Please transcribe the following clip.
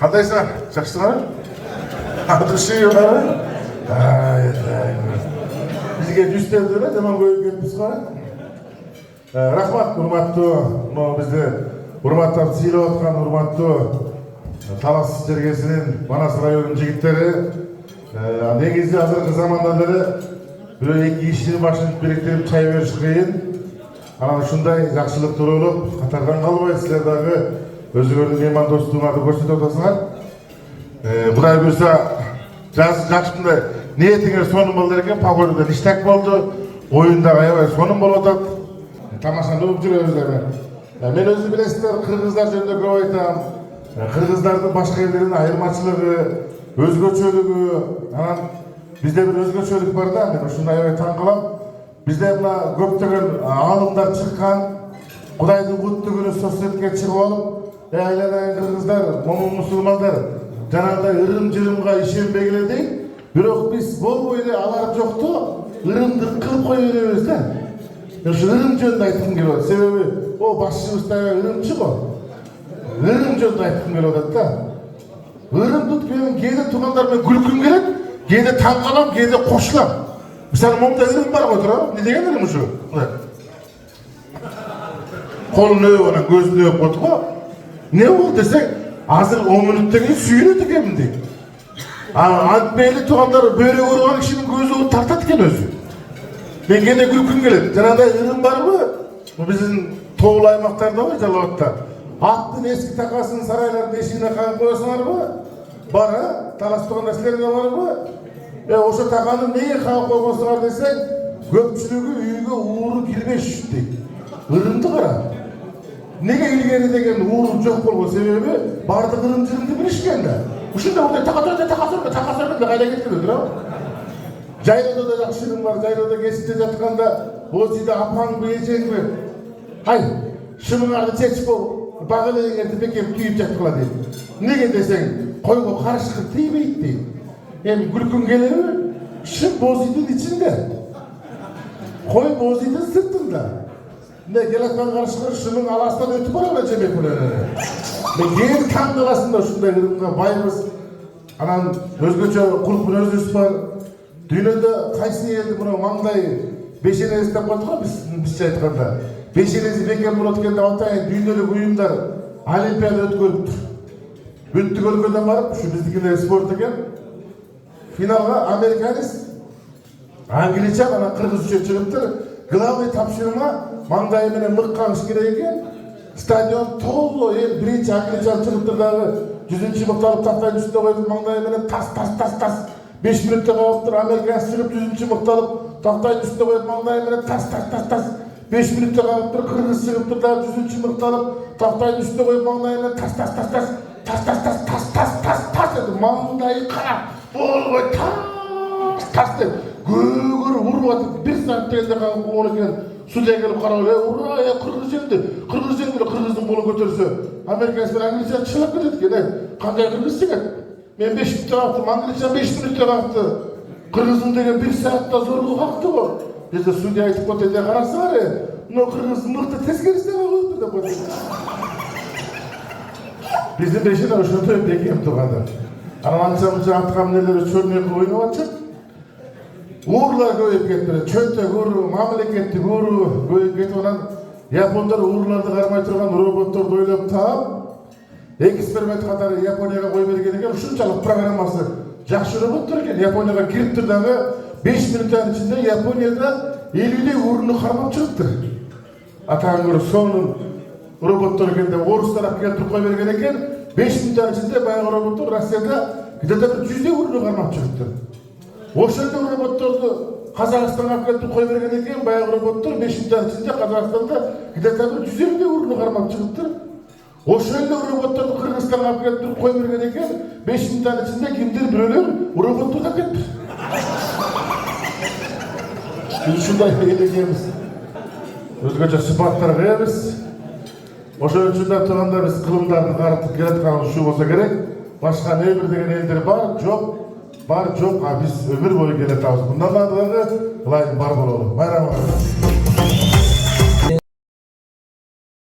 Qandaysan? Yaxshisan? Aqlshi yo'qmi? Bizga 100 tanga zaman qo'yib ketibsiz qo'y. Rahmat, hurmatli, bizni hurmatlab siylayotgan hurmatli Talas Çerkesi'nin Manas rayonunun jigitleri, negizde hazırkı zamanda beri böyle iki işinin başını biriktirip çay veriş kıyın. Ana şunday yaxşılık olup, Katardan kalmayı sizlerdagi özgürlüğün mehman dostluğuna da koştu otasınlar. Buday buyursa, жақшымда ниетіңер соның болды екен, погодада іштек болды, ойында аябай соның болады. Тамаша болып жүреміздер. Мен өзі білесіздер, қырғыздар жөнінде көп айтам. Қырғыздардың башқа елдердің айырмашылығы, өзгөчөлүгү, анан бізде бір өзгөчөлүк бар да, мен ушундай аябай таң калам. Бізде мына көптөгөн алымдар чыккан, Кудайдын куттугүнү соцсетке чыгып алып, айланайын кыргыздар, момун мусулмандар, жанагындай ырым-жырымга ишенбей келеди. Бирок биз болбой эле алар жокту ырымды кылып кое беребиз да. Ошо ырым жөнүндө айткым келип атат. Себеби о башчыбыз да ырымчы го. Ырым жөнүндө айткым келип атат да. Ырымды менин кээде туугандар менен күлкүм келет, кээде таң калам, кээде кошулам. Мисалы момунда ырым бар го туурабы? Не деген ырым ушу? Колун өбүп анан көзүн өбүп коет го. Не болду десең, азыр 10 мүнөттөн кийин сүйүнөт экенмин дейт. Антпейли туугандар бөйрө көргөн кишинин көзү тартат экен өзү. Мен кээде күлкүм келет. Жанагындай ырым барбы? Биздин тоолуу аймактарда бар, Жалал Абадта. Аттын эски такасын сарайлардын эшигине кагып коесуңарбы? Бар, талаш туугандар силерде барбы? Ошо таканы эмнеге кагып койгонсуңар десең, көпчүлүгү үйгө ууру кирбеш дейт. Ырымды кара. Неге илгери деген ууру жок болгон себеби бардык ырым-жырымды билишкен да. Ушундай урда такасырды кайда кеткен туурабы? Жайлоодо да жакшы ырым бар, жайлоодо кесипте жатканда бозиде апаңбы, эжеңби? Ай, шымыңарды чечип бол, багылыңарды бекем күйүп жаткыла дейт. Неге десең, койго карышкы тийбейт дейт. Эми күлкүң келеби? Шым бозидин ичинде. Кой бозидин сыртында. Ne gelekten karışıkları şunun alasından ötüp var öyle cebek öyle. Ne geri tam kalasında şunda kırımda bayımız anan özgöçe kulüpün özgüsü var. Dünyada kaysı geldi buna mangdayı beşenezi de koyduk mu biz aytkanda. Beşenezi beken bulatken de atayın dünyada uyumlar olimpiyada ötkörüptür. Öttük өлkөдөн барып, şu bizdikinde sport eken finalga Amerikanis Angliça bana Kırgızca çıkıptır. Главный тапшырма маңдайы менен мыккан иш керек экен. Стадион толуу эл биринчи англичан чыгыптыр дагы 100-нчы мыкты алып тактайдын үстүнө коюп маңдайы менен тас 5 мүнөттө калыптыр. Американец чыгып 100-нчы мыкты алып тактайдын үстүнө коюп маңдайы менен тас 5 мүнөттө калыптыр. Кыргыз чыгыптыр дагы 100-нчы мыкты алып тактайдын үстүнө коюп маңдайы менен тас деп маңдайы кара болбой тас деп көөгөр уруп атып 1 саат дегенде калып болгон экен. Судья келип карап, ура, кыргыз жеңди кыргыздын болу көтөрсө, американец менен англичан чыгып кетет экен. Кандай кыргыз жеңет? Мен 5 мүнөттө калыптым, англичан 5 мүнөттө калыпты. Кыргыздын деген 1 саатта зорго калды го. Десе судья айтып коет эде карасаңар, мына кыргыз мыкты тескерисине коюптур деп коет. Биздин бешине ошондой бекем тургандар. Анан анча-мынча аткан нелер чөйнөк ойноп атышат. Урлар көйүп кетти, чөнтөк уру, мамлекеттик уру көйүп кетип анан япондар урларды кармай турган роботторду ойлоп таап, эксперимент катары Японияга кой берген экен. Ушунчалык программасы жакшы роботтор экен. Японияга кириптир дагы 5 мүнөттүн ичинде Японияда 50 уруну кармап чыгыптыр. Атаң көрүп сонун роботтор экен деп орустар алып келип кой берген экен. 5 мүнөттүн ичинде баягы роботтор Россияда где-то 100 уруну кармап чыгыптыр. Ошондо роботторду Казакстанга алып келип кой берген экен, баягы роботтор 5 мүнөттүн ичинде Казакстанда где-то 150 уруну кармап чыгыптыр. Ошондо роботторду Кыргызстанга алып келип кой берген экен, 5 мүнөттүн ичинде кимдир бирөөлөр роботту да кетти. Биз ушундай элегебиз. Өзгөчө сыпаттарга эбиз. Ошон үчүн да турганда биз кылымдарды карытып келаткан ушул болсо керек. Башка не бир деген элдер бар, жок. Бар жоқ, біз өмір бойы келе табыз. Бұндан дагы ылайым бар бололу. Майрам.